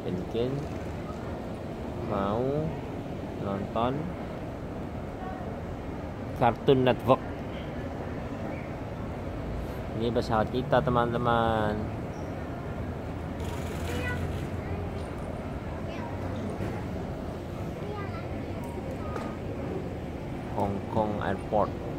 Mungkin mau nonton Cartoon Network. Ini pesawat kita, teman-teman. Hong Kong Airport.